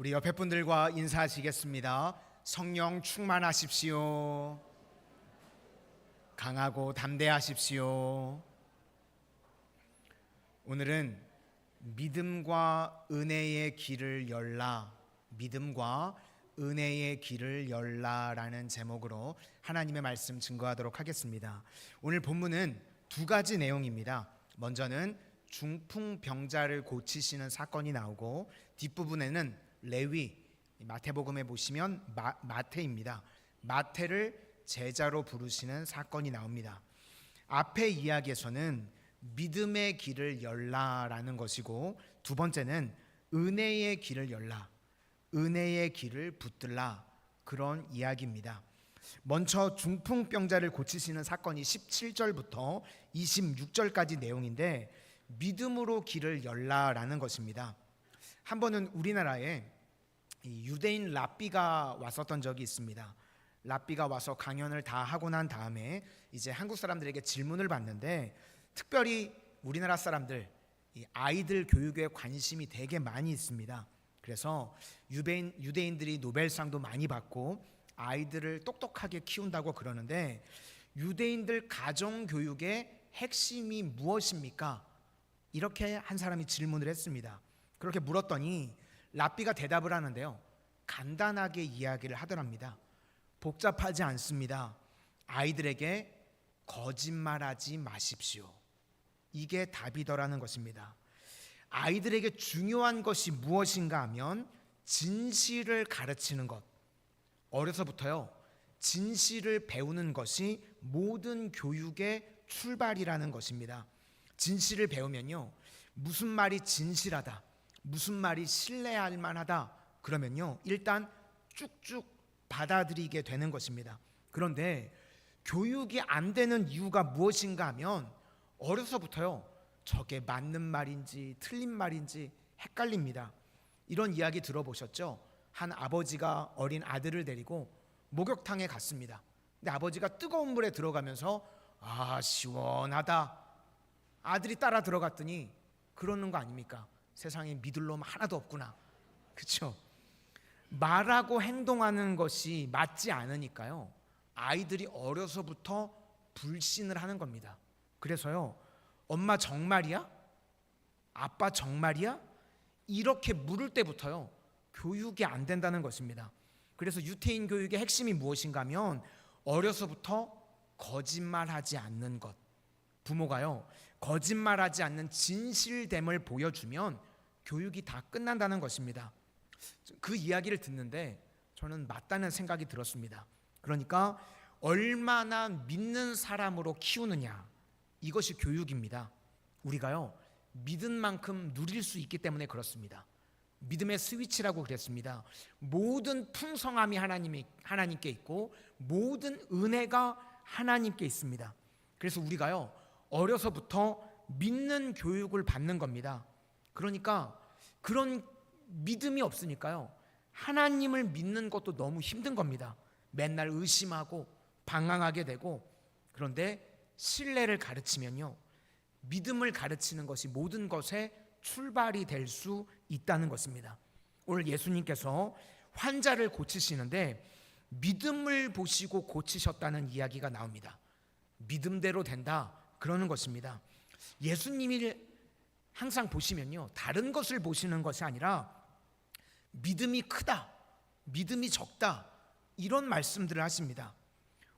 우리 옆에 분들과 인사하시겠습니다. 성령 충만하십시오. 강하고 담대하십시오. 오늘은 믿음과 은혜의 길을 열라, 믿음과 은혜의 길을 열라라는 제목으로 하나님의 말씀 증거하도록 하겠습니다. 오늘 본문은 두 가지 내용입니다. 먼저는 중풍병자를 고치시는 사건이 나오고, 뒷부분에는 레위, 마태복음에 보시면 마태입니다. 마태를 제자로 부르시는 사건이 나옵니다. 앞에 이야기에서는 믿음의 길을 열라라는 것이고, 두 번째는 은혜의 길을 열라, 은혜의 길을 붙들라, 그런 이야기입니다. 먼저 중풍병자를 고치시는 사건이 17절부터 26절까지 내용인데, 믿음으로 길을 열라라는 것입니다. 한 번은 우리나라에 유대인 랍비가 왔었던 적이 있습니다. 랍비가 와서 강연을 다 하고 난 다음에 이제 한국 사람들에게 질문을 받는데, 특별히 우리나라 사람들 아이들 교육에 관심이 되게 많이 있습니다. 그래서 유대인들이 노벨상도 많이 받고 아이들을 똑똑하게 키운다고 그러는데, 유대인들 가정 교육의 핵심이 무엇입니까? 이렇게 한 사람이 질문을 했습니다. 그렇게 물었더니 랍비가 대답을 하는데요, 간단하게 이야기를 하더랍니다. 복잡하지 않습니다. 아이들에게 거짓말하지 마십시오. 이게 답이더라는 것입니다. 아이들에게 중요한 것이 무엇인가 하면 진실을 가르치는 것. 어려서부터요, 진실을 배우는 것이 모든 교육의 출발이라는 것입니다. 진실을 배우면요, 무슨 말이 진실하다, 무슨 말이 신뢰할 만하다, 그러면요 일단 쭉쭉 받아들이게 되는 것입니다. 그런데 교육이 안 되는 이유가 무엇인가 하면 어려서부터요, 저게 맞는 말인지 틀린 말인지 헷갈립니다. 이런 이야기 들어보셨죠? 한 아버지가 어린 아들을 데리고 목욕탕에 갔습니다. 근데 아버지가 뜨거운 물에 들어가면서 시원하다, 아들이 따라 들어갔더니 그러는 거 아닙니까? 세상에 믿을 놈 하나도 없구나. 그렇죠? 말하고 행동하는 것이 맞지 않으니까요, 아이들이 어려서부터 불신을 하는 겁니다. 그래서요, 엄마 정말이야? 아빠 정말이야? 이렇게 물을 때부터요, 교육이 안 된다는 것입니다. 그래서 유태인 교육의 핵심이 무엇인가 하면 어려서부터 거짓말하지 않는 것. 부모가요, 거짓말하지 않는 진실됨을 보여주면 교육이 다 끝난다는 것입니다. 그 이야기를 듣는데 저는 맞다는 생각이 들었습니다. 그러니까 얼마나 믿는 사람으로 키우느냐, 이것이 교육입니다. 우리가요, 믿은 만큼 누릴 수 있기 때문에 그렇습니다. 믿음의 스위치라고 그랬습니다. 모든 풍성함이 하나님께 있고 모든 은혜가 하나님께 있습니다. 그래서 우리가요, 어려서부터 믿는 교육을 받는 겁니다. 그러니까 그런 믿음이 없으니까요, 하나님을 믿는 것도 너무 힘든 겁니다. 맨날 의심하고 방황하게 되고. 그런데 신뢰를 가르치면요, 믿음을 가르치는 것이 모든 것의 출발이 될 수 있다는 것입니다. 오늘 예수님께서 환자를 고치시는데 믿음을 보시고 고치셨다는 이야기가 나옵니다. 믿음대로 된다, 그러는 것입니다. 예수님이 항상 보시면요, 다른 것을 보시는 것이 아니라 믿음이 크다, 믿음이 적다, 이런 말씀들을 하십니다.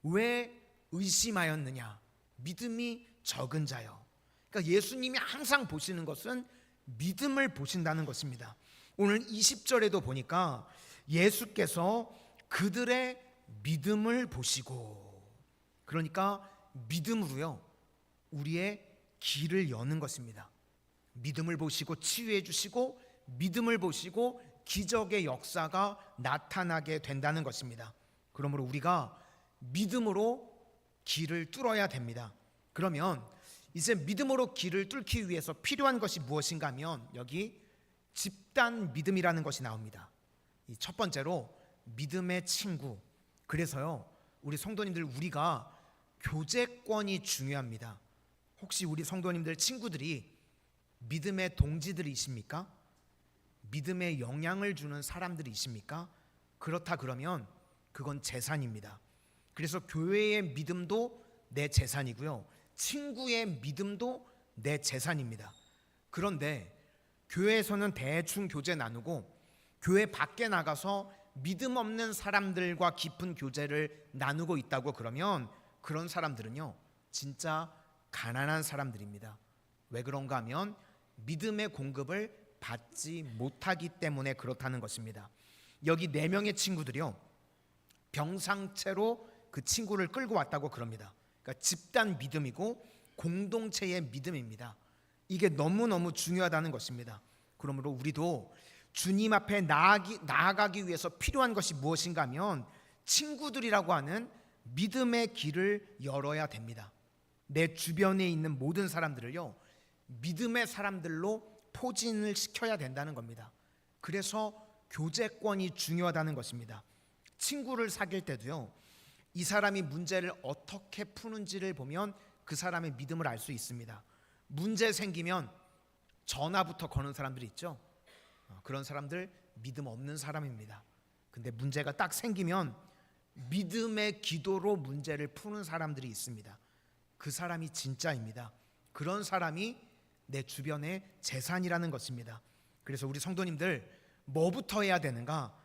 왜 의심하였느냐? 믿음이 적은 자요. 그러니까 예수님이 항상 보시는 것은 믿음을 보신다는 것입니다. 오늘 20절에도 보니까 예수께서 그들의 믿음을 보시고, 그러니까 믿음으로요, 우리의 길을 여는 것입니다. 믿음을 보시고 치유해 주시고, 믿음을 보시고 기적의 역사가 나타나게 된다는 것입니다. 그러므로 우리가 믿음으로 길을 뚫어야 됩니다. 그러면 이제 믿음으로 길을 뚫기 위해서 필요한 것이 무엇인가 하면 여기 집단 믿음이라는 것이 나옵니다. 이 첫 번째로 믿음의 친구. 그래서요, 우리 성도님들, 우리가 교제권이 중요합니다. 혹시 우리 성도님들 친구들이 믿음의 동지들이십니까? 믿음에 영향을 주는 사람들이십니까? 그렇다 그러면 그건 재산입니다. 그래서 교회의 믿음도 내 재산이고요, 친구의 믿음도 내 재산입니다. 그런데 교회에서는 대충 교제 나누고 교회 밖에 나가서 믿음 없는 사람들과 깊은 교제를 나누고 있다고 그러면 그런 사람들은요, 진짜 가난한 사람들입니다. 왜 그런가 하면 믿음의 공급을 받지 못하기 때문에 그렇다는 것입니다. 여기 4명의 친구들이요, 병상체로 그 친구를 끌고 왔다고 그럽니다. 그러니까 집단 믿음이고 공동체의 믿음입니다. 이게 너무너무 중요하다는 것입니다. 그러므로 우리도 주님 앞에 나아가기 위해서 필요한 것이 무엇인가 하면 친구들이라고 하는 믿음의 길을 열어야 됩니다. 내 주변에 있는 모든 사람들을요, 믿음의 사람들로 포진을 시켜야 된다는 겁니다. 그래서 교제권이 중요하다는 것입니다. 친구를 사귈 때도요, 이 사람이 문제를 어떻게 푸는지를 보면 그 사람의 믿음을 알 수 있습니다. 문제 생기면 전화부터 거는 사람들이 있죠. 그런 사람들 믿음 없는 사람입니다. 근데 문제가 딱 생기면 믿음의 기도로 문제를 푸는 사람들이 있습니다. 그 사람이 진짜입니다. 그런 사람이 내 주변의 재산이라는 것입니다. 그래서 우리 성도님들 뭐부터 해야 되는가?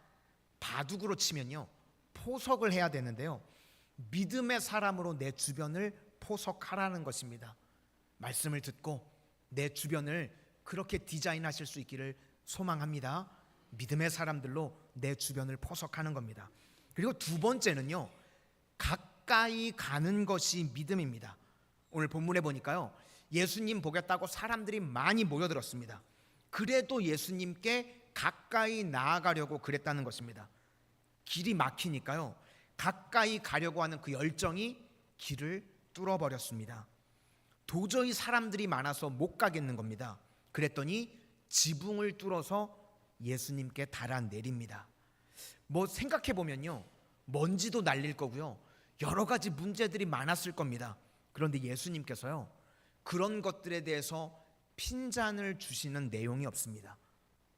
바둑으로 치면요, 포석을 해야 되는데요, 믿음의 사람으로 내 주변을 포석하라는 것입니다. 말씀을 듣고 내 주변을 그렇게 디자인하실 수 있기를 소망합니다. 믿음의 사람들로 내 주변을 포석하는 겁니다. 그리고 두 번째는요, 가까이 가는 것이 믿음입니다. 오늘 본문에 보니까요, 예수님 보겠다고 사람들이 많이 모여들었습니다. 그래도 예수님께 가까이 나아가려고 그랬다는 것입니다. 길이 막히니까요, 가까이 가려고 하는 그 열정이 길을 뚫어버렸습니다. 도저히 사람들이 많아서 못 가겠는 겁니다. 그랬더니 지붕을 뚫어서 예수님께 달아내립니다. 뭐 생각해 보면요, 먼지도 날릴 거고요, 여러 가지 문제들이 많았을 겁니다. 그런데 예수님께서요, 그런 것들에 대해서 핀잔을 주시는 내용이 없습니다.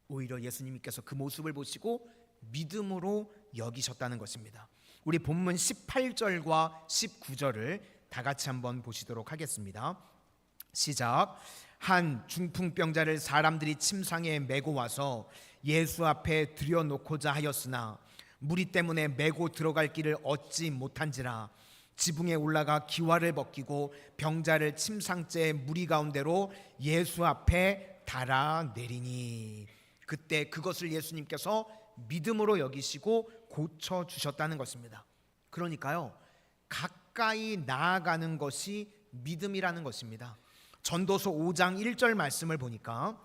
오히려 예수님께서 그 모습을 보시고 믿음으로 여기셨다는 것입니다. 우리 본문 18절과 19절을 다 같이 한번 보시도록 하겠습니다. 시작. 한 중풍병자를 사람들이 침상에 메고 와서 예수 앞에 들여놓고자 하였으나 무리 때문에 메고 들어갈 길을 얻지 못한지라 지붕에 올라가 기와를 벗기고 병자를 침상째 무리 가운데로 예수 앞에 달아내리니 그때 그것을 예수님께서 믿음으로 여기시고 고쳐주셨다는 것입니다. 그러니까요, 가까이 나아가는 것이 믿음이라는 것입니다. 전도서 5장 1절 말씀을 보니까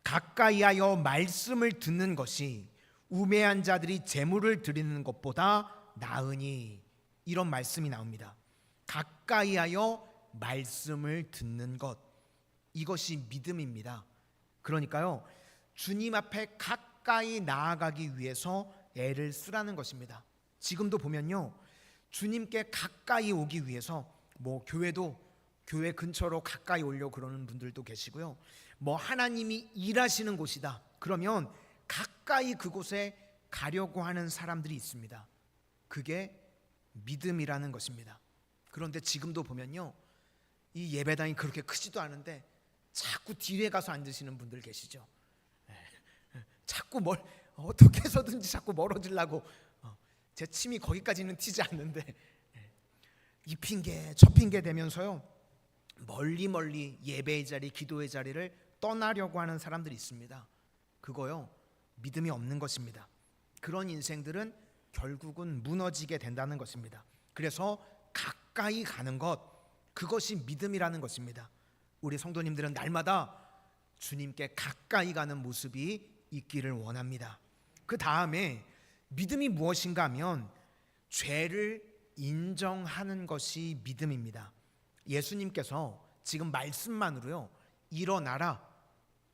가까이하여 말씀을 듣는 것이 우매한 자들이 제물을 드리는 것보다 나으니, 이런 말씀이 나옵니다. 가까이하여 말씀을 듣는 것, 이것이 믿음입니다. 그러니까요, 주님 앞에 가까이 나아가기 위해서 애를 쓰라는 것입니다. 지금도 보면요, 주님께 가까이 오기 위해서 뭐 교회 근처로 가까이 오려고 그러는 분들도 계시고요, 뭐 하나님이 일하시는 곳이다 그러면 가까이 그곳에 가려고 하는 사람들이 있습니다. 그게 믿음이라는 것입니다. 그런데 지금도 보면요, 이 예배당이 그렇게 크지도 않은데 자꾸 뒤에 가서 앉으시는 분들 계시죠. 자꾸 어떻게 해서든지 자꾸 멀어지려고, 제 침이 거기까지는 튀지 않는데 이 핑계 저 핑계 대면서요, 멀리 예배의 자리, 기도의 자리를 떠나려고 하는 사람들이 있습니다. 그거요, 믿음이 없는 것입니다. 그런 인생들은 결국은 무너지게 된다는 것입니다. 그래서 가까이 가는 것, 그것이 믿음이라는 것입니다. 우리 성도님들은 날마다 주님께 가까이 가는 모습이 있기를 원합니다. 그 다음에 믿음이 무엇인가 하면 죄를 인정하는 것이 믿음입니다. 예수님께서 지금 말씀만으로요, 일어나라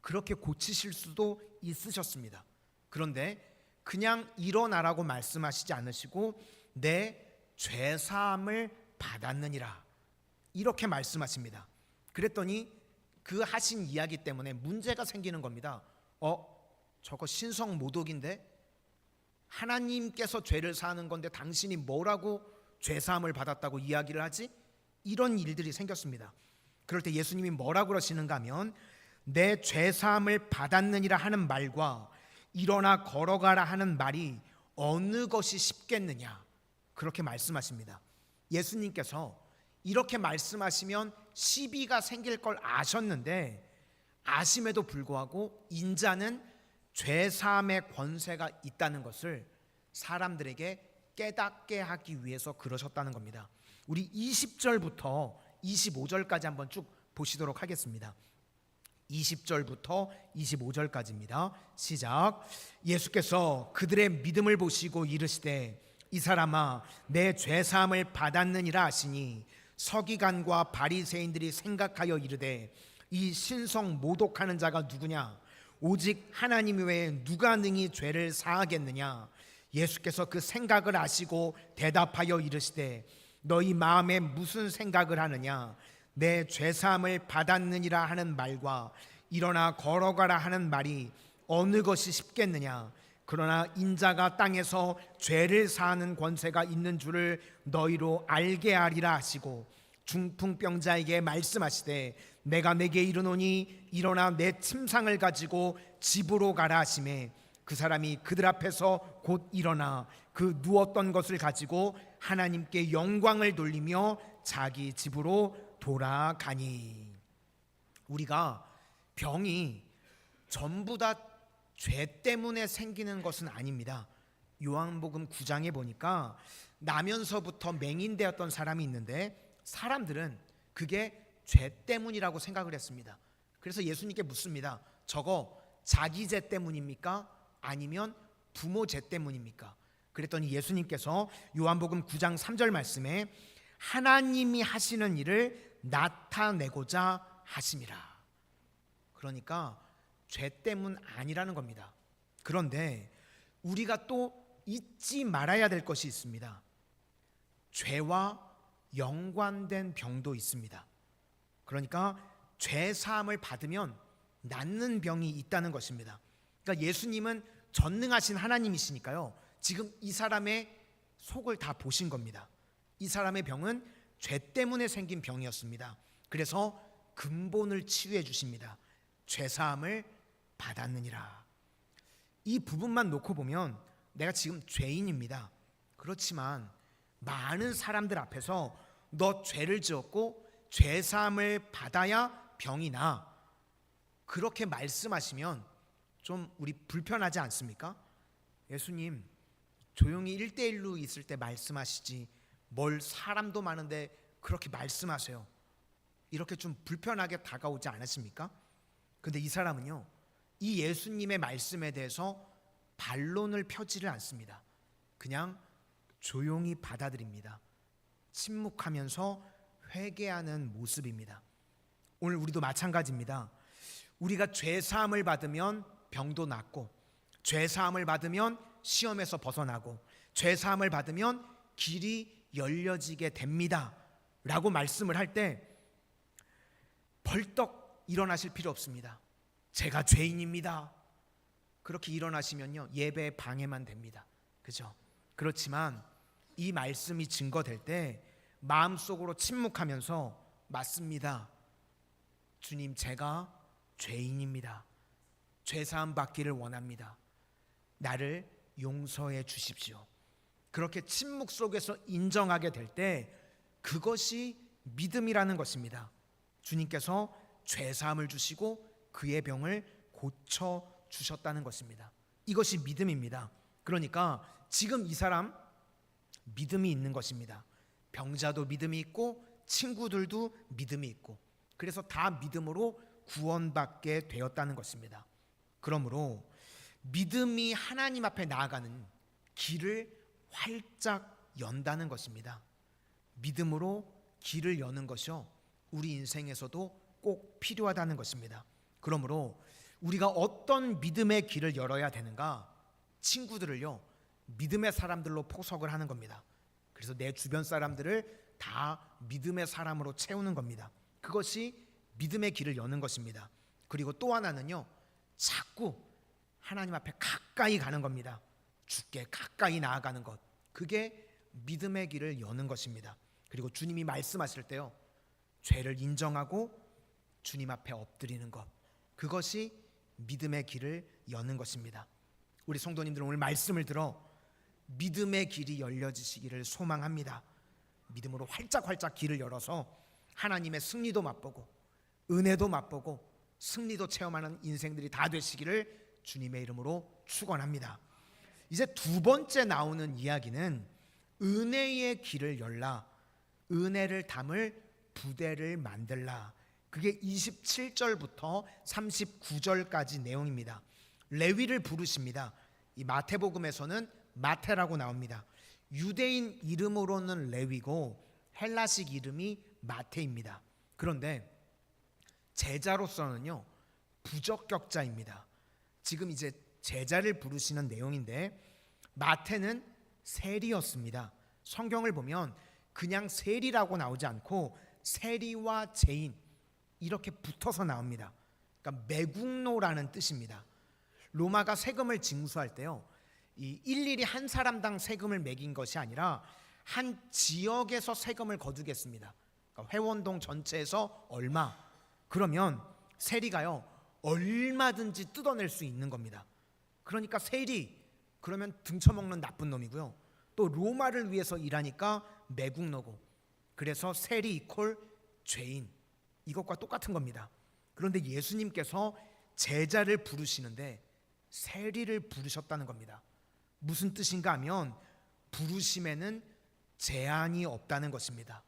그렇게 고치실 수도 있으셨습니다. 그런데 그냥 일어나라고 말씀하시지 않으시고 내 죄사함을 받았느니라 이렇게 말씀하십니다. 그랬더니 그 하신 이야기 때문에 문제가 생기는 겁니다. 저거 신성 모독인데, 하나님께서 죄를 사하는 건데 당신이 뭐라고 죄사함을 받았다고 이야기를 하지? 이런 일들이 생겼습니다. 그럴 때 예수님이 뭐라고 그러시는가 하면, 내 죄사함을 받았느니라 하는 말과 일어나 걸어가라 하는 말이 어느 것이 쉽겠느냐, 그렇게 말씀하십니다. 예수님께서 이렇게 말씀하시면 시비가 생길 걸 아셨는데, 아심에도 불구하고 인자는 죄사함의 권세가 있다는 것을 사람들에게 깨닫게 하기 위해서 그러셨다는 겁니다. 우리 20절부터 25절까지 한번 쭉 보시도록 하겠습니다. 20절부터 25절까지입니다. 시작. 예수께서 그들의 믿음을 보시고 이르시되, 이 사람아, 내 죄사함을 받았느니라 하시니, 서기관과 바리새인들이 생각하여 이르되, 이 신성 모독하는 자가 누구냐? 오직 하나님 외에 누가 능히 죄를 사하겠느냐? 예수께서 그 생각을 아시고 대답하여 이르시되, 너희 마음에 무슨 생각을 하느냐? 내 죄사함을 받았느니라 하는 말과 일어나 걸어가라 하는 말이 어느 것이 쉽겠느냐? 그러나 인자가 땅에서 죄를 사하는 권세가 있는 줄을 너희로 알게 하리라 하시고, 중풍병자에게 말씀하시되, 내가 내게 이르노니 일어나 내 침상을 가지고 집으로 가라 하시매, 그 사람이 그들 앞에서 곧 일어나 그 누웠던 것을 가지고 하나님께 영광을 돌리며 자기 집으로 돌아가니. 우리가 병이 전부 다 죄 때문에 생기는 것은 아닙니다. 요한복음 9장에 보니까 나면서부터 맹인되었던 사람이 있는데, 사람들은 그게 죄 때문이라고 생각을 했습니다. 그래서 예수님께 묻습니다. 저거 자기 죄 때문입니까? 아니면 부모 죄 때문입니까? 그랬더니 예수님께서 요한복음 9장 3절 말씀에 하나님이 하시는 일을 나타내고자 하심이라. 그러니까 죄 때문 아니라는 겁니다. 그런데 우리가 또 잊지 말아야 될 것이 있습니다. 죄와 연관된 병도 있습니다. 그러니까 죄 사함을 받으면 낫는 병이 있다는 것입니다. 그러니까 예수님은 전능하신 하나님이시니까요, 지금 이 사람의 속을 다 보신 겁니다. 이 사람의 병은 죄 때문에 생긴 병이었습니다. 그래서 근본을 치유해 주십니다. 죄 사함을 받았느니라. 이 부분만 놓고 보면 내가 지금 죄인입니다. 그렇지만 많은 사람들 앞에서 너 죄를 지었고 죄 사함을 받아야 병이 나, 그렇게 말씀하시면 좀 우리 불편하지 않습니까? 예수님, 조용히 1대1로 있을 때 말씀하시지 뭘 사람도 많은데 그렇게 말씀하세요. 이렇게 좀 불편하게 다가오지 않으십니까? 근데 이 사람은요, 이 예수님의 말씀에 대해서 반론을 펴지를 않습니다. 그냥 조용히 받아들입니다. 침묵하면서 회개하는 모습입니다. 오늘 우리도 마찬가지입니다. 우리가 죄 사함을 받으면 병도 낫고, 죄 사함을 받으면 시험에서 벗어나고, 죄 사함을 받으면 길이 열려지게 됩니다 라고 말씀을 할 때 벌떡 일어나실 필요 없습니다. 제가 죄인입니다. 그렇게 일어나시면요, 예배에 방해만 됩니다. 그죠? 그렇지만 이 말씀이 증거될 때 마음속으로 침묵하면서, 맞습니다. 주님, 제가 죄인입니다. 죄사함 받기를 원합니다. 나를 용서해 주십시오. 그렇게 침묵 속에서 인정하게 될 때 그것이 믿음이라는 것입니다. 주님께서 죄사함을 주시고 그의 병을 고쳐 주셨다는 것입니다. 이것이 믿음입니다. 그러니까 지금 이 사람 믿음이 있는 것입니다. 병자도 믿음이 있고 친구들도 믿음이 있고, 그래서 다 믿음으로 구원받게 되었다는 것입니다. 그러므로 믿음이 하나님 앞에 나아가는 길을 활짝 연다는 것입니다. 믿음으로 길을 여는 것이요, 우리 인생에서도 꼭 필요하다는 것입니다. 그러므로 우리가 어떤 믿음의 길을 열어야 되는가? 친구들을요, 믿음의 사람들로 포석을 하는 겁니다. 그래서 내 주변 사람들을 다 믿음의 사람으로 채우는 겁니다. 그것이 믿음의 길을 여는 것입니다. 그리고 또 하나는요, 자꾸 하나님 앞에 가까이 가는 겁니다. 주께 가까이 나아가는 것, 그게 믿음의 길을 여는 것입니다. 그리고 주님이 말씀하실 때요, 죄를 인정하고 주님 앞에 엎드리는 것, 그것이 믿음의 길을 여는 것입니다. 우리 성도님들, 오늘 말씀을 들어 믿음의 길이 열려지시기를 소망합니다. 믿음으로 활짝활짝 길을 열어서 하나님의 승리도 맛보고 은혜도 맛보고 승리도 체험하는 인생들이 다 되시기를 주님의 이름으로 축원합니다. 이제 두 번째 나오는 이야기는 은혜의 길을 열라, 은혜를 담을 부대를 만들라. 그게 27절부터 39절까지 내용입니다. 레위를 부르십니다. 이 마태복음에서는 마태라고 나옵니다. 유대인 이름으로는 레위고 헬라식 이름이 마태입니다. 그런데 제자로서는요, 부적격자입니다. 지금 이제 제자를 부르시는 내용인데, 마태는 세리였습니다. 성경을 보면 그냥 세리라고 나오지 않고 세리와 죄인 이렇게 붙어서 나옵니다. 그러니까 매국노라는 뜻입니다. 로마가 세금을 징수할 때요, 이 일일이 한 사람당 세금을 매긴 것이 아니라 한 지역에서 세금을 거두겠습니다. 그러니까 회원동 전체에서 얼마, 그러면 세리가요 얼마든지 뜯어낼 수 있는 겁니다. 그러니까 세리 그러면 등쳐먹는 나쁜 놈이고요, 또 로마를 위해서 일하니까 매국노고, 그래서 세리 이퀄 죄인, 이것과 똑같은 겁니다. 그런데 예수님께서 제자를 부르시는데 세리를 부르셨다는 겁니다. 무슨 뜻인가 하면 부르심에는 제한이 없다는 것입니다.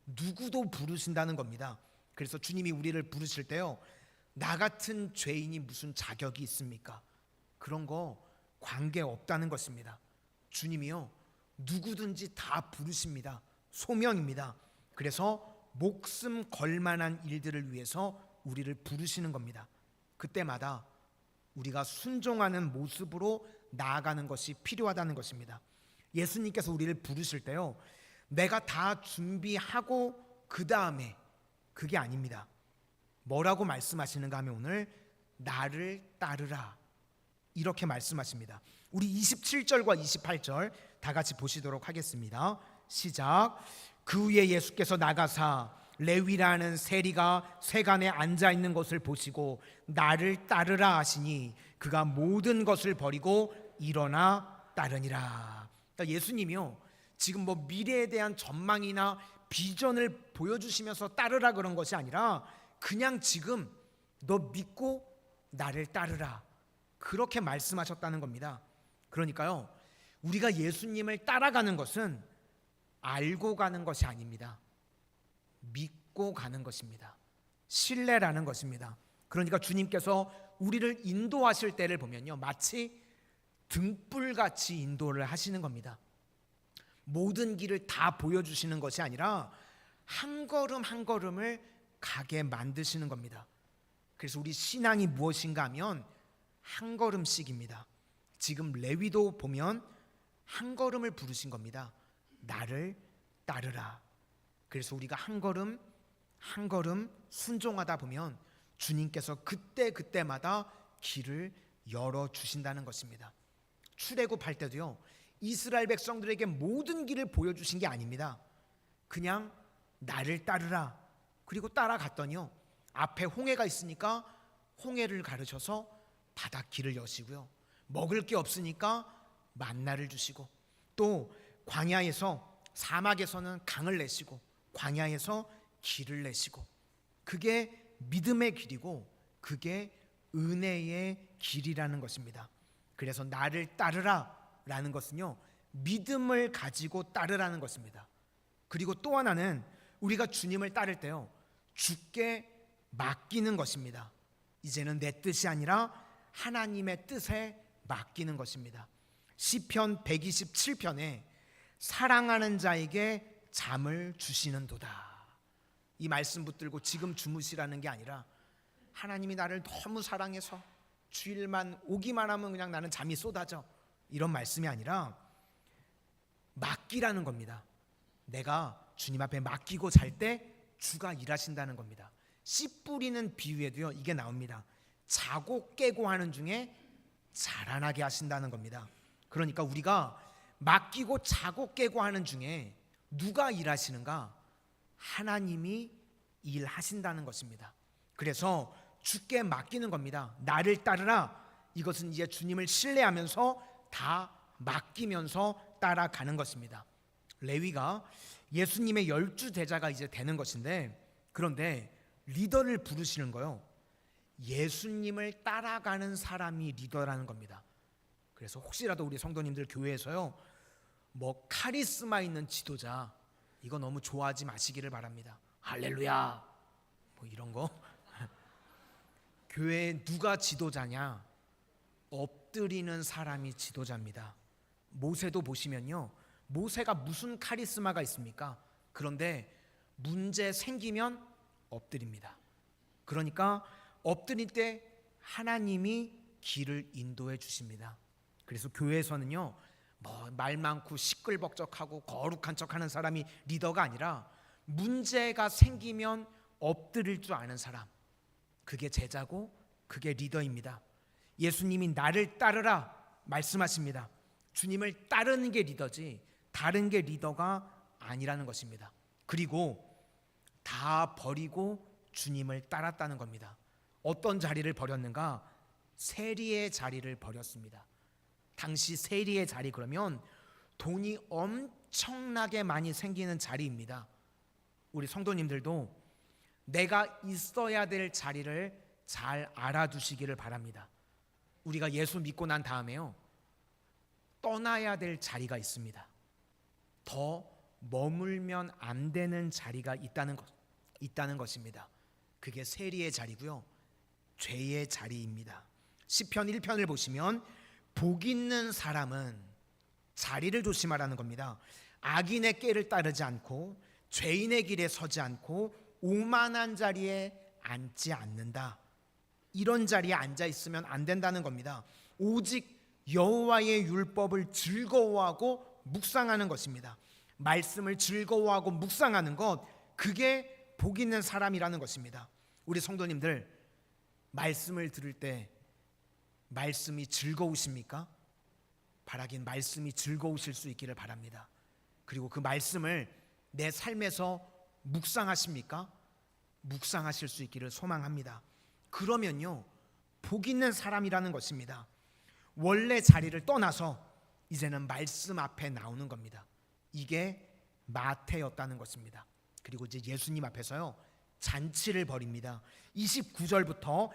누구도 부르신다는 겁니다. 그래서 주님이 우리를 부르실 때요, 나 같은 죄인이 무슨 자격이 있습니까? 그런 거 관계 없다는 것입니다. 주님이요 누구든지 다 부르십니다. 소명입니다. 그래서 목숨 걸 만한 일들을 위해서 우리를 부르시는 겁니다. 그때마다 우리가 순종하는 모습으로 나아가는 것이 필요하다는 것입니다. 예수님께서 우리를 부르실 때요, 내가 다 준비하고 그 다음에, 그게 아닙니다. 뭐라고 말씀하시는가 하면 오늘 나를 따르라 이렇게 말씀하십니다. 우리 27절과 28절 다 같이 보시도록 하겠습니다. 시작. 그 후에 예수께서 나가사 레위라는 세리가 세간에 앉아 있는 것을 보시고 나를 따르라 하시니 그가 모든 것을 버리고 일어나 따르니라. 그러니까 예수님이요 지금 뭐 미래에 대한 전망이나 비전을 보여주시면서 따르라 그런 것이 아니라 그냥 지금 너 믿고 나를 따르라, 그렇게 말씀하셨다는 겁니다. 그러니까요, 우리가 예수님을 따라가는 것은 알고 가는 것이 아닙니다. 믿고 가는 것입니다. 신뢰라는 것입니다. 그러니까 주님께서 우리를 인도하실 때를 보면요, 마치 등불같이 인도를 하시는 겁니다. 모든 길을 다 보여주시는 것이 아니라 한 걸음 한 걸음을 가게 만드시는 겁니다. 그래서 우리 신앙이 무엇인가 하면 한 걸음씩입니다. 지금 레위도 보면 한 걸음을 부르신 겁니다. 나를 따르라. 그래서 우리가 한 걸음 한 걸음 순종하다 보면 주님께서 그때마다 길을 열어주신다는 것입니다. 출애굽할 때도요, 이스라엘 백성들에게 모든 길을 보여주신 게 아닙니다. 그냥 나를 따르라. 그리고 따라갔더니요, 앞에 홍해가 있으니까 홍해를 가르셔서 바닷길을 여시고요, 먹을 게 없으니까 만나를 주시고, 또 광야에서, 사막에서는 강을 내시고 광야에서 길을 내시고, 그게 믿음의 길이고 그게 은혜의 길이라는 것입니다. 그래서 나를 따르라 라는 것은요, 믿음을 가지고 따르라는 것입니다. 그리고 또 하나는 우리가 주님을 따를 때요, 주께 맡기는 것입니다. 이제는 내 뜻이 아니라 하나님의 뜻에 맡기는 것입니다. 시편 127편에 사랑하는 자에게 잠을 주시는도다, 이 말씀 붙들고 지금 주무시라는 게 아니라 하나님이 나를 너무 사랑해서 주일만 오기만 하면 그냥 나는 잠이 쏟아져, 이런 말씀이 아니라 맡기라는 겁니다. 내가 주님 앞에 맡기고 잘 때 주가 일하신다는 겁니다. 씨 뿌리는 비유에도요 이게 나옵니다. 자고 깨고 하는 중에 자라나게 하신다는 겁니다. 그러니까 우리가 맡기고 자고 깨고 하는 중에 누가 일하시는가? 하나님이 일하신다는 것입니다. 그래서 주께 맡기는 겁니다. 나를 따르라. 이것은 이제 주님을 신뢰하면서 다 맡기면서 따라가는 것입니다. 레위가 예수님의 12 제자가 이제 되는 것인데, 그런데 리더를 부르시는 거요. 예수님을 따라가는 사람이 리더라는 겁니다. 그래서 혹시라도 우리 성도님들 교회에서요, 뭐 카리스마 있는 지도자 이거 너무 좋아하지 마시기를 바랍니다. 할렐루야 뭐 이런 거. 교회에 누가 지도자냐? 엎드리는 사람이 지도자입니다. 모세도 보시면요, 모세가 무슨 카리스마가 있습니까? 그런데 문제 생기면 엎드립니다. 그러니까 엎드릴 때 하나님이 길을 인도해 주십니다. 그래서 교회에서는요, 뭐 말 많고 시끌벅적하고 거룩한 척하는 사람이 리더가 아니라 문제가 생기면 엎드릴 줄 아는 사람, 그게 제자고 그게 리더입니다. 예수님이 나를 따르라 말씀하십니다. 주님을 따르는 게 리더지 다른 게 리더가 아니라는 것입니다. 그리고 다 버리고 주님을 따랐다는 겁니다. 어떤 자리를 버렸는가? 세리의 자리를 버렸습니다. 당시 세리의 자리, 그러면 돈이 엄청나게 많이 생기는 자리입니다. 우리 성도님들도 내가 있어야 될 자리를 잘 알아두시기를 바랍니다. 우리가 예수 믿고 난 다음에요, 떠나야 될 자리가 있습니다. 더 머물면 안 되는 자리가 있다는 것입니다. 그게 세리의 자리고요, 죄의 자리입니다. 시편 1편을 보시면 복 있는 사람은 자리를 조심하라는 겁니다. 악인의 꾀를 따르지 않고 죄인의 길에 서지 않고 오만한 자리에 앉지 않는다. 이런 자리에 앉아 있으면 안 된다는 겁니다. 오직 여호와의 율법을 즐거워하고 묵상하는 것입니다. 말씀을 즐거워하고 묵상하는 것, 그게 복 있는 사람이라는 것입니다. 우리 성도님들, 말씀을 들을 때 말씀이 즐거우십니까? 바라긴 말씀이 즐거우실 수 있기를 바랍니다. 그리고 그 말씀을 내 삶에서 묵상하십니까? 묵상하실 수 있기를 소망합니다. 그러면요, 복 있는 사람이라는 것입니다. 원래 자리를 떠나서 이제는 말씀 앞에 나오는 겁니다. 이게 마태였다는 것입니다. 그리고 이제 예수님 앞에서요, 잔치를 벌입니다. 29절부터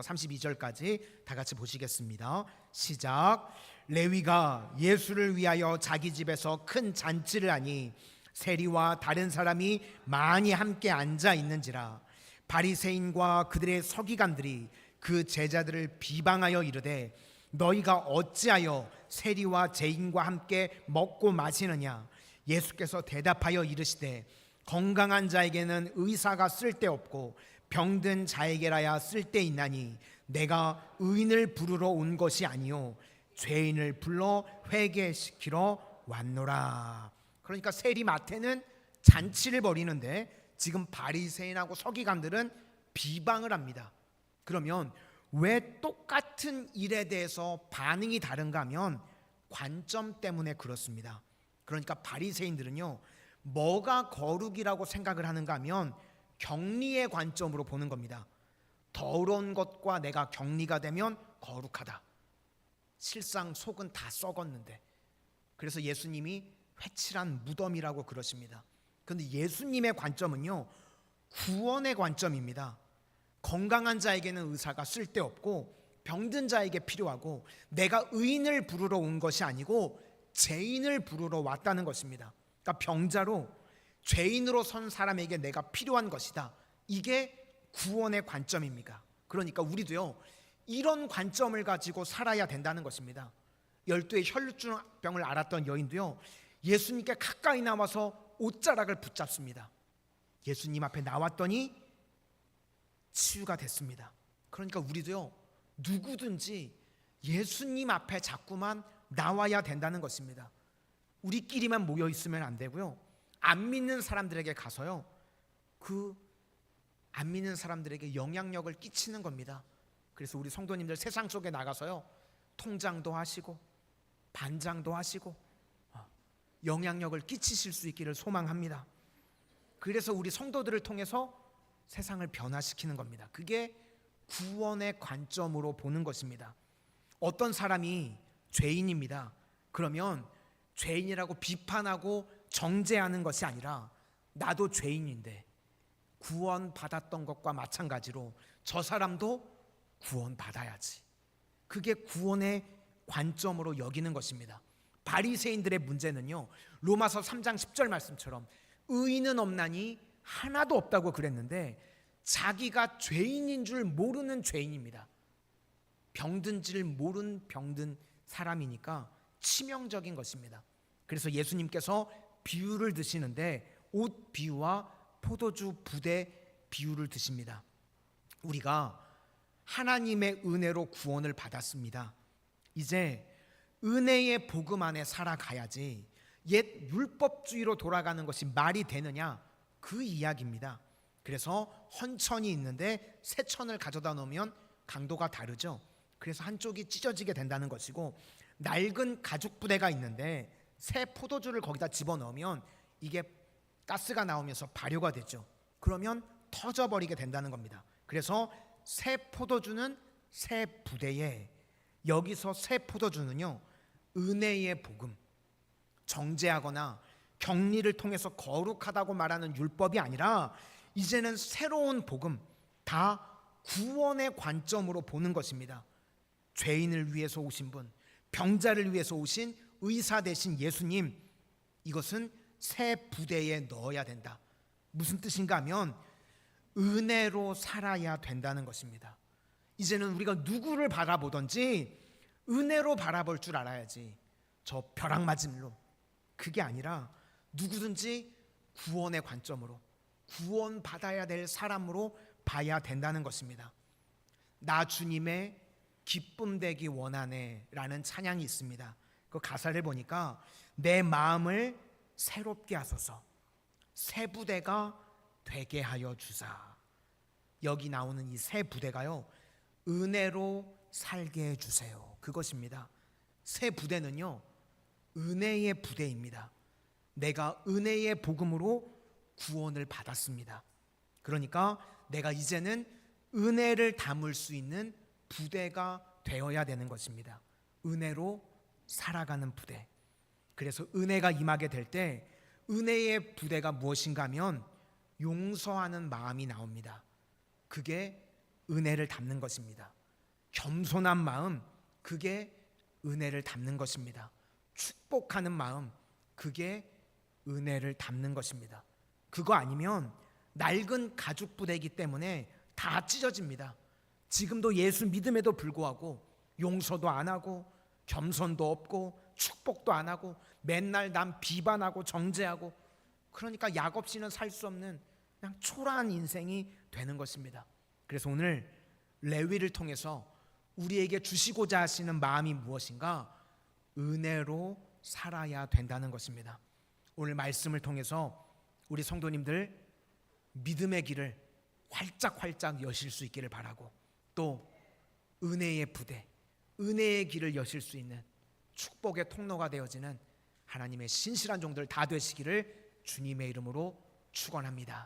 32절까지 다 같이 보시겠습니다. 시작. 레위가 예수를 위하여 자기 집에서 큰 잔치를 하니 세리와 다른 사람이 많이 함께 앉아 있는지라. 바리새인과 그들의 서기관들이 그 제자들을 비방하여 이르되 너희가 어찌하여 세리와 죄인과 함께 먹고 마시느냐. 예수께서 대답하여 이르시되 건강한 자에게는 의사가 쓸데없고 병든 자에게라야 쓸데있나니 내가 의인을 부르러 온 것이 아니요 죄인을 불러 회개시키러 왔노라. 그러니까 세리 마태는 잔치를 벌이는데 지금 바리새인하고 서기관들은 비방을 합니다. 그러면 왜 똑같은 일에 대해서 반응이 다른가 하면 관점 때문에 그렇습니다. 그러니까 바리새인들은요, 뭐가 거룩이라고 생각을 하는가 하면 격리의 관점으로 보는 겁니다. 더러운 것과 내가 격리가 되면 거룩하다. 실상 속은 다 썩었는데. 그래서 예수님이 회칠한 무덤이라고 그러십니다. 그런데 예수님의 관점은요, 구원의 관점입니다. 건강한 자에게는 의사가 쓸데없고 병든 자에게 필요하고 내가 의인을 부르러 온 것이 아니고 죄인을 부르러 왔다는 것입니다. 그러니까 병자로 죄인으로 선 사람에게 내가 필요한 것이다. 이게 구원의 관점입니다. 그러니까 우리도요, 이런 관점을 가지고 살아야 된다는 것입니다. 12의 혈루증병을 앓았던 여인도요, 예수님께 가까이 나와서 옷자락을 붙잡습니다. 예수님 앞에 나왔더니 치유가 됐습니다. 그러니까 우리도요, 누구든지 예수님 앞에 자꾸만 나와야 된다는 것입니다. 우리끼리만 모여 있으면 안 되고요, 안 믿는 사람들에게 가서요, 그 안 믿는 사람들에게 영향력을 끼치는 겁니다. 그래서 우리 성도님들 세상 속에 나가서요, 통장도 하시고 반장도 하시고 영향력을 끼치실 수 있기를 소망합니다. 그래서 우리 성도들을 통해서 세상을 변화시키는 겁니다. 그게 구원의 관점으로 보는 것입니다. 어떤 사람이 죄인입니다. 그러면 죄인이라고 비판하고 정죄하는 것이 아니라, 나도 죄인인데 구원받았던 것과 마찬가지로 저 사람도 구원받아야지. 그게 구원의 관점으로 여기는 것입니다. 바리새인들의 문제는요, 로마서 3장 10절 말씀처럼 의인은 없나니 하나도 없다고 그랬는데, 자기가 죄인인 줄 모르는 죄인입니다. 병든 줄 모르는 병든 사람이니까 치명적인 것입니다. 그래서 예수님께서 비유를 드시는데 옷 비유와 포도주 부대 비유를 드십니다. 우리가 하나님의 은혜로 구원을 받았습니다. 이제 은혜의 복음 안에 살아가야지 옛 율법주의로 돌아가는 것이 말이 되느냐, 그 이야기입니다. 그래서 헌천이 있는데 새 천을 가져다 놓으면 강도가 다르죠. 그래서 한쪽이 찢어지게 된다는 것이고, 낡은 가죽 부대가 있는데 새 포도주를 거기다 집어넣으면 이게 가스가 나오면서 발효가 되죠. 그러면 터져버리게 된다는 겁니다. 그래서 새 포도주는 새 부대에, 여기서 새 포도주는요, 은혜의 복음, 정죄하거나 격리를 통해서 거룩하다고 말하는 율법이 아니라 이제는 새로운 복음, 다 구원의 관점으로 보는 것입니다. 죄인을 위해서 오신 분, 병자를 위해서 오신 의사 되신 예수님, 이것은 새 부대에 넣어야 된다. 무슨 뜻인가 하면 은혜로 살아야 된다는 것입니다. 이제는 우리가 누구를 바라보든지 은혜로 바라볼 줄 알아야지, 저 벼락 맞은 놈, 그게 아니라 누구든지 구원의 관점으로, 구원 받아야 될 사람으로 봐야 된다는 것입니다. 나 주님의 기쁨 되기 원하네 라는 찬양이 있습니다. 그 가사를 보니까 내 마음을 새롭게 하소서, 새 부대가 되게 하여 주사. 여기 나오는 이 새 부대가요, 은혜로 살게 해주세요, 그것입니다. 새 부대는요, 은혜의 부대입니다. 내가 은혜의 복음으로 구원을 받았습니다. 그러니까 내가 이제는 은혜를 담을 수 있는 부대가 되어야 되는 것입니다. 은혜로 살아가는 부대. 그래서 은혜가 임하게 될 때 은혜의 부대가 무엇인가 하면 용서하는 마음이 나옵니다. 그게 은혜를 담는 것입니다. 겸손한 마음, 그게 은혜를 담는 것입니다. 축복하는 마음, 그게 은혜를 담는 것입니다. 그거 아니면 낡은 가죽 부대이기 때문에 다 찢어집니다. 지금도 예수 믿음에도 불구하고 용서도 안 하고 겸손도 없고 축복도 안 하고 맨날 남 비반하고 정죄하고, 그러니까 약 없이는 살 수 없는 그냥 초라한 인생이 되는 것입니다. 그래서 오늘 레위를 통해서 우리에게 주시고자 하시는 마음이 무엇인가? 은혜로 살아야 된다는 것입니다. 오늘 말씀을 통해서 우리 성도님들 믿음의 길을 활짝활짝 여실 수 있기를 바라고, 또 은혜의 부대, 은혜의 길을 여실 수 있는 축복의 통로가 되어지는 하나님의 신실한 종들 다 되시기를 주님의 이름으로 축원합니다.